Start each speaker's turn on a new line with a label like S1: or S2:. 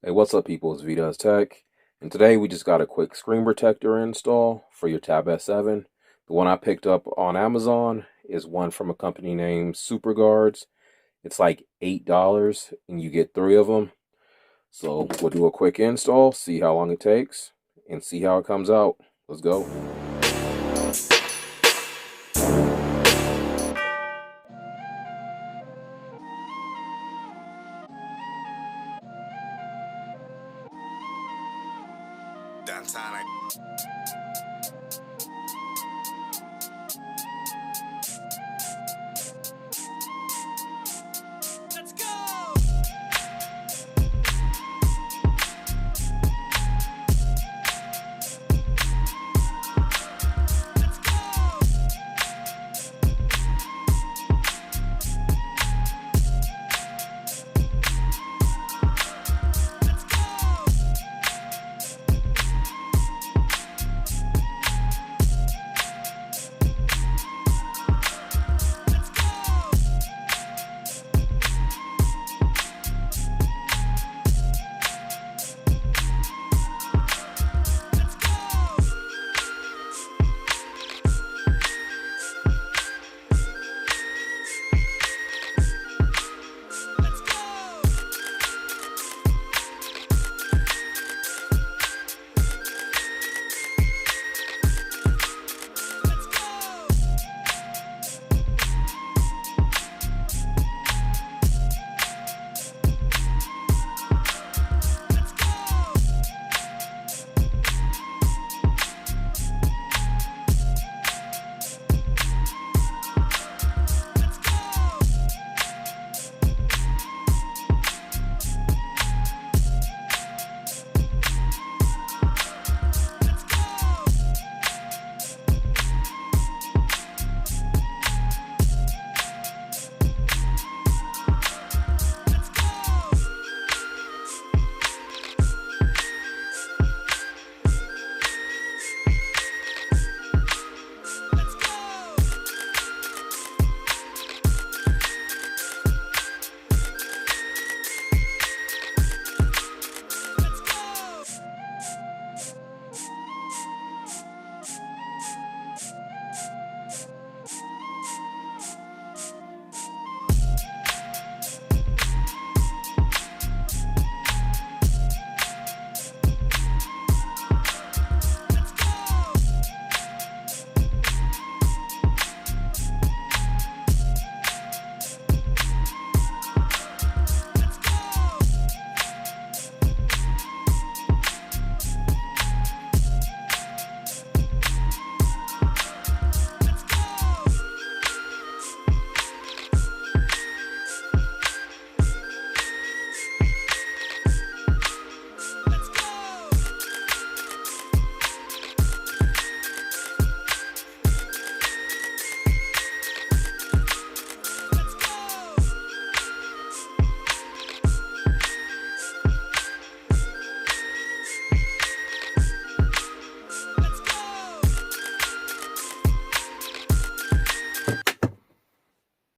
S1: Hey, what's up, people? It's vdoestech, and today we just got a quick screen protector install for your Tab S7. The one I picked up on Amazon is one from a company named SuperGuardZ. It's like $8, and you get 3 of them. So we'll do a quick install, see how long it takes, and see how it comes out. Let's go.
S2: Downtown.